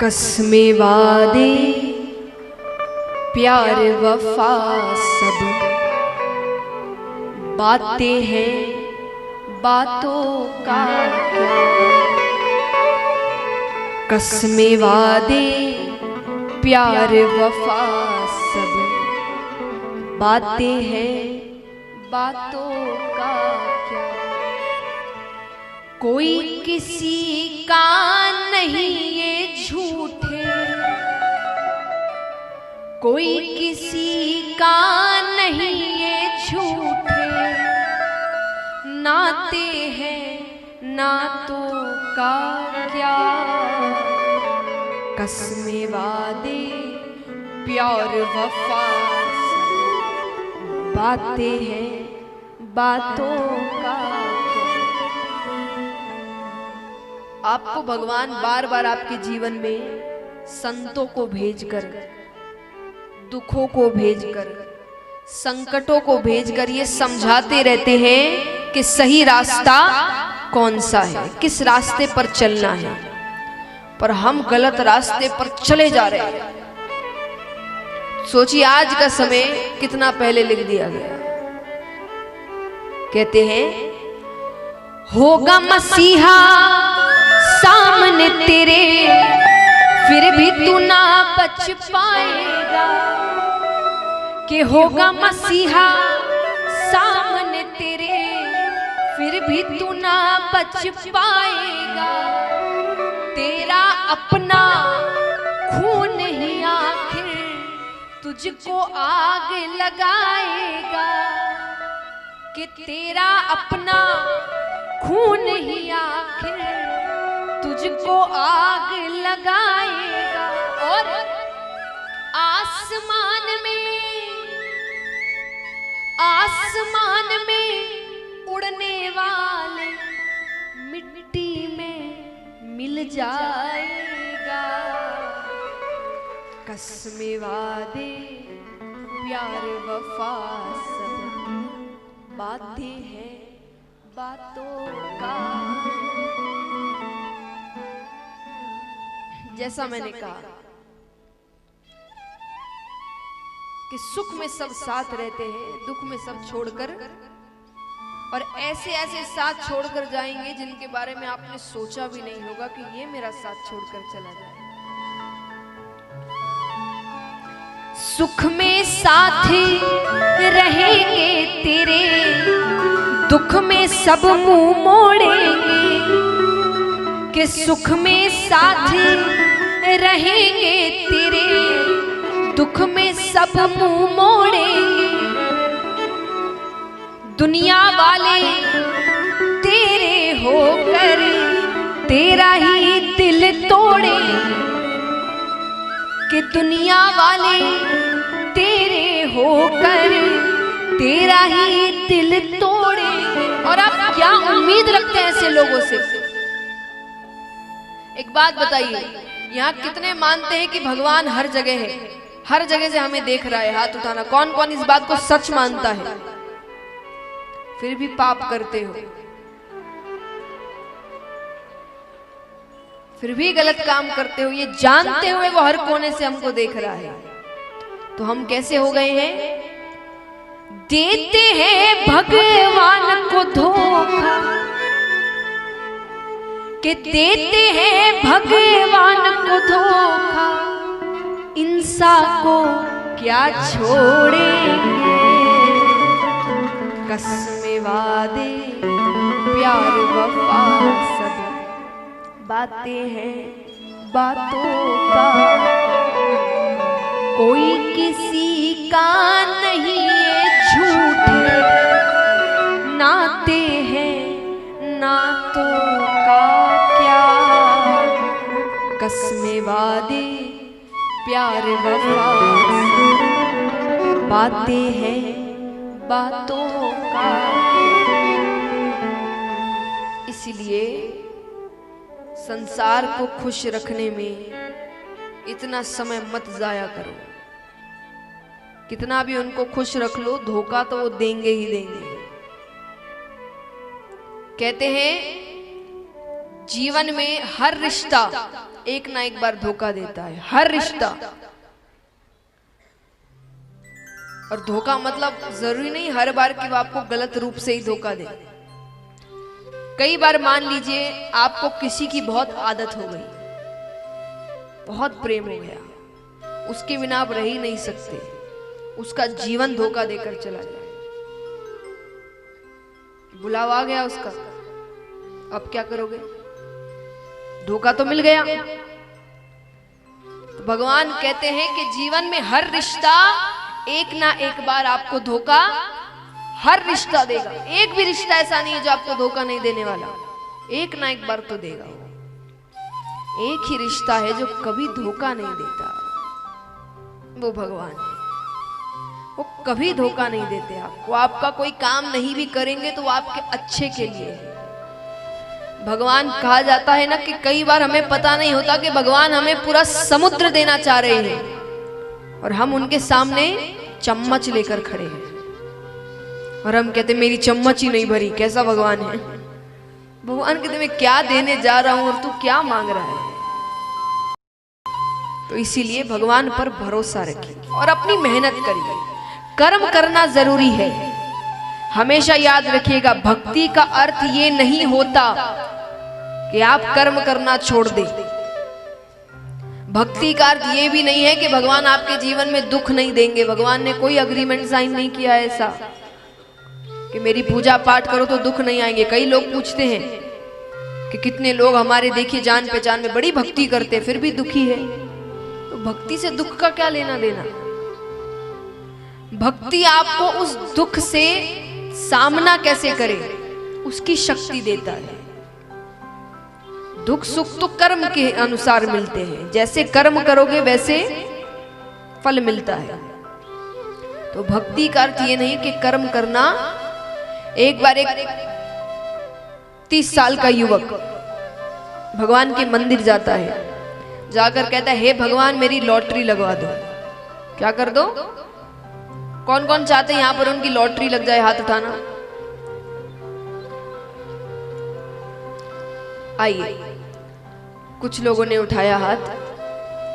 कसमें वादे प्यार वफा सब बातें हैं बातों का क्या। कसमें वादे प्यार वफा सब बातें हैं बातों का क्या। कोई किसी का नहीं ये झूठे, कोई किसी का नहीं ये झूठे नाते हैं नातों का क्या। कसमें वादे प्यार वफा बातें हैं बातों का। आपको भगवान बार बार आपके जीवन में संतों को भेजकर, दुखों को भेजकर, संकटों को भेजकर ये समझाते रहते हैं कि सही रास्ता कौन सा है, किस रास्ते पर चलना है। पर हम गलत रास्ते पर चले जा रहे हैं। सोचिए आज का समय कितना पहले लिख दिया गया। कहते हैं होगा मसीहा सामने तेरे फिर भी तू ना बच पाएगा। कि होगा मसीहा सामने तेरे फिर भी तू ना बच पाएगा। तेरा अपना खून ही आखिर तुझको आग लगाएगा। कि तेरा अपना खून ही आखिर तुझको आग लगाएगा। और आसमान में उड़ने वाले मिट्टी में मिल जाएगा। कसमें वादे प्यार वफा सब बातें हैं बातों का। जैसा मैंने कहा कि सुख में सब साथ रहते हैं, दुख में सब छोड़कर, और ऐसे ऐसे साथ छोड़कर जाएंगे जिनके बारे में आपने सोचा भी नहीं होगा कि ये मेरा साथ छोड़कर चला जाए। सुख में साथ रहेंगे तेरे, दुख में सब मुंह मोड़ेंगे। कि सुख में साथ रहेंगे तेरे, दुख में सब मुंह मोड़ेंगे। दुनिया वाले तेरे होकर तेरा ही दिल तोड़ेंगे। कि दुनिया वाले तेरे होकर तेरा ही दिल तोड़ेंगे। और आप क्या उम्मीद रखते हैं ऐसे लोगों से? एक बात बताइए, यहाँ कितने मानते हैं कि भगवान हर जगह है, हर जगह से हमें देख रहा है? हाथ उठाना। कौन कौन इस बात को सच मानता है? फिर भी पाप करते हो, फिर भी गलत काम करते हो, ये जानते हुए वो हर कोने से हमको देख रहा है। तो हम कैसे हो गए हैं? देते हैं भगवान को धोखा। कि देते हैं भगवान को धोखा, इंसान को क्या छोड़ेंगे। कसमें वादे प्यार वफा सब बातें हैं बातों का। कोई किसी का नहीं ये झूठे नाते हैं नातों का क्या। कसमें वादे प्यार वफा बातें हैं बातों का। इसलिए संसार को खुश रखने में इतना समय मत जाया करो। कितना भी उनको खुश रख लो, धोखा तो वो देंगे ही देंगे। कहते हैं जीवन में हर रिश्ता एक ना एक बार धोखा देता है, हर रिश्ता। और धोखा मतलब जरूरी नहीं हर बार कि वो आपको गलत रूप से ही धोखा दे। कई बार मान लीजिए आपको किसी की बहुत आदत हो गई, बहुत प्रेम हो गया, उसके बिना आप रह ही नहीं सकते, उसका जीवन धोखा देकर चला जाए, बुलावा आ गया उसका, अब क्या करोगे? धोखा तो मिल गया। तो भगवान कहते हैं कि जीवन में हर रिश्ता एक ना एक बार आपको धोखा, हर रिश्ता देगा। एक भी रिश्ता ऐसा नहीं है जो आपको धोखा नहीं देने वाला, एक ना एक बार तो देगा। एक ही रिश्ता है जो कभी धोखा नहीं देता, वो भगवान है। वो कभी धोखा नहीं देते आपको। आपका कोई काम नहीं भी करेंगे तो वो आपके अच्छे के लिए है। भगवान कहा जाता है ना कि कई बार हमें पता नहीं होता कि भगवान हमें पूरा समुद्र देना चाह रहे हैं और हम उनके सामने चम्मच लेकर खड़े हैं और हम कहते मेरी चम्मच ही नहीं भरी। कैसा भगवान है? भगवान कहते मैं क्या देने जा रहा हूं और तू क्या मांग रहा है। तो इसीलिए भगवान पर भरोसा रखिए और अपनी मेहनत करिए। कर्म करना जरूरी है। हमेशा याद रखिएगा, भक्ति का अर्थ ये नहीं होता कि आप कर्म करना छोड़ दें। भक्ति का अर्थ ये भी नहीं है कि भगवान आपके जीवन में दुख नहीं देंगे। भगवान ने कोई अग्रीमेंट साइन नहीं किया है ऐसा कि मेरी पूजा पाठ करो तो दुख नहीं आएंगे। कई लोग पूछते हैं कि कितने लोग हमारे देखिए जान पहचान में बड़ी भक्ति करते फिर भी दुखी है। तो भक्ति से दुख का क्या लेना देना? भक्ति आपको उस दुख से सामना कैसे करे उसकी शक्ति देता है। दुख सुख तो कर्म के अनुसार मिलते हैं, जैसे कर्म करोगे वैसे फल मिलता है। तो भक्ति का अर्थ ये नहीं कि कर्म करना। एक बार एक 30 साल का युवक भगवान के मंदिर जाता है, जाकर कहता है हे भगवान मेरी लॉटरी लगवा दो। क्या कर दो? कौन कौन चाहते हैं यहां पर उनकी लॉटरी लग जाए? हाथ उठाना। आइए, कुछ लोगों ने उठाया हाथ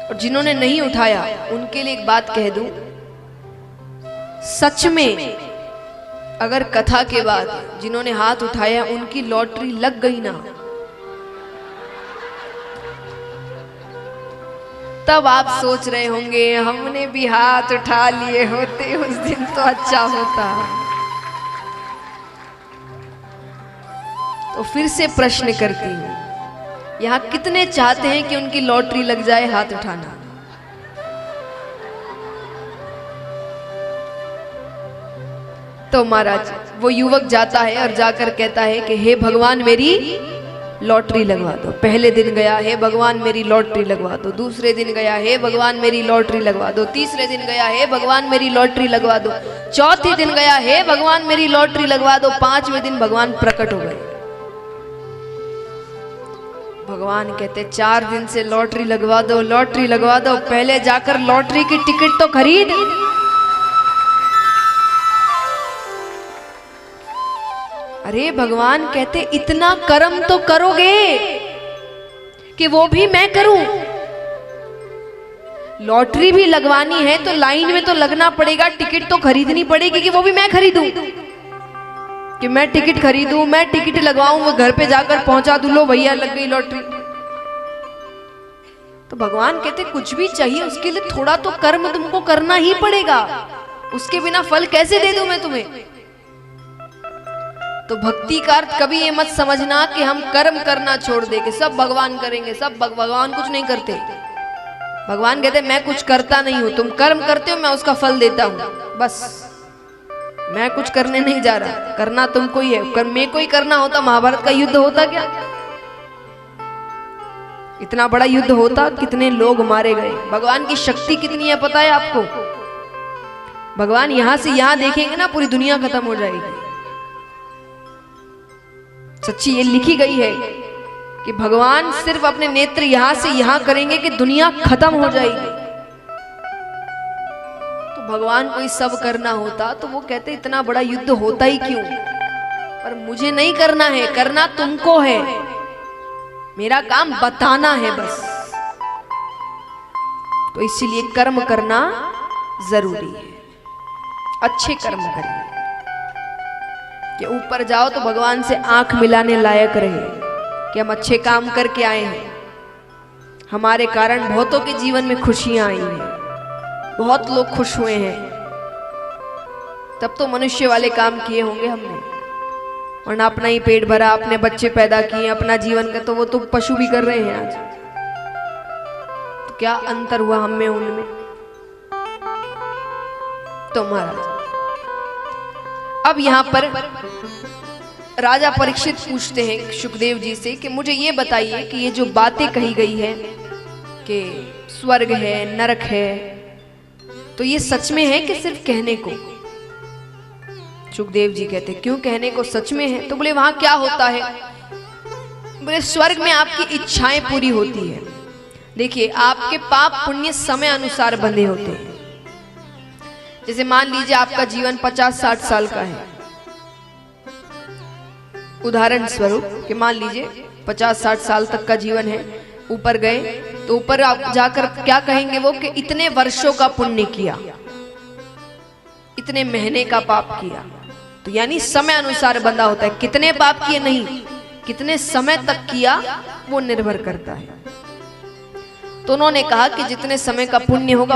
और जिन्होंने नहीं उठाया उनके लिए एक बात कह दूं, सच में अगर कथा के बाद जिन्होंने हाथ उठाया उनकी लॉटरी लग गई ना, तब आप सोच रहे होंगे हमने भी हाथ उठा लिए होते उस दिन तो अच्छा होता। तो फिर से प्रश्न करती हूं, यहां कितने चाहते हैं कि उनकी लॉटरी लग जाए? हाथ उठाना। तो महाराज वो युवक जाता है और जाकर कहता है कि हे भगवान मेरी लॉटरी लगवा दो। पहले दिन गया, हे भगवान मेरी लॉटरी लगवा दो। दूसरे दिन गया, हे भगवान मेरी लॉटरी लगवा दो। तीसरे दिन गया, हे भगवान मेरी लॉटरी लगवा दो। चौथे दिन गया, हे भगवान मेरी लॉटरी लगवा दो। 5वें दिन भगवान प्रकट हो गए। भगवान कहते 4 दिन से लॉटरी लगवा दो, लॉटरी लगवा दो। पहले जाकर लॉटरी की टिकट तो खरीद। अरे भगवान कहते इतना कर्म तो करोगे कि वो भी मैं करूं। लॉटरी भी लगवानी है तो लाइन में तो लगना पड़ेगा, टिकट तो खरीदनी पड़ेगी कि वो भी मैं खरीदूं। कि मैं टिकट खरीदूं, मैं टिकट लगवाऊं, वो घर पे जाकर पहुंचा दूं, लो भैया लग गई लॉटरी। तो भगवान कहते कुछ भी चाहिए उसके लिए थोड़ा तो कर्म तुमको करना ही पड़ेगा, उसके बिना फल कैसे दे दूं मैं तुम्हें। तो भक्ति का अर्थ कभी ये मत समझना कि हम कर्म करना छोड़ दे के सब भगवान करेंगे। सब भगवान कुछ नहीं करते। भगवान कहते मैं कुछ करता नहीं हूं, तुम कर्म करते हो, मैं उसका फल देता हूं। बस मैं कुछ करने नहीं जा रहा, करना तुमको ही है। मैं कोई करना होता महाभारत का युद्ध होता क्या? इतना बड़ा युद्ध होता, कितने लोग मारे गए। भगवान की शक्ति कितनी है पता है आपको? भगवान यहां से यहां देखेंगे ना पूरी दुनिया खत्म हो जाएगी। सच्ची ये लिखी गई है कि भगवान सिर्फ अपने नेत्र यहां से यहां करेंगे कि दुनिया खत्म हो जाएगी। तो भगवान को सब करना होता तो वो कहते इतना बड़ा युद्ध होता ही क्यों? पर मुझे नहीं करना है, करना तुमको है। मेरा काम बताना है बस। तो इसीलिए कर्म करना जरूरी है, अच्छे कर्म करिए कि ऊपर जाओ तो भगवान से आंख मिलाने लायक रहे कि हम अच्छे काम करके आए हैं, हमारे कारण बहुतों के जीवन में खुशियां आई हैं, बहुत लोग खुश हुए हैं, तब तो मनुष्य वाले काम किए होंगे हमने। वरना अपना ही पेट भरा, अपने बच्चे पैदा किए, अपना जीवन का, तो वो तो पशु भी कर रहे हैं आज। तो क्या अंतर हुआ हम में उनमें? तो महाराज अब यहां पर राजा परीक्षित पूछते हैं सुखदेव जी से कि मुझे ये बताइए कि ये जो बातें कही गई है कि स्वर्ग है, नरक है, तो ये सच में है कि सिर्फ कहने को? सुखदेव जी कहते क्यों कहने को, सच में है। तो बोले वहां क्या होता है? बोले स्वर्ग में आपकी इच्छाएं पूरी होती है। देखिए आपके पाप पुण्य समय अनुसार बंधे होते हैं। जैसे मान लीजिए आपका जीवन 50-60 साल का है, उदाहरण स्वरूप कि मान लीजिए 50-60 साल तक का जीवन है, ऊपर गए तो ऊपर आप जाकर क्या कहेंगे वो कि इतने वर्षों का पुण्य किया, इतने महीने का पाप किया। तो यानी समय अनुसार बंधा होता है, कितने पाप किए नहीं, कितने समय तक किया वो निर्भर करता है। तो उन्होंने कहा कि जितने समय का पुण्य होगा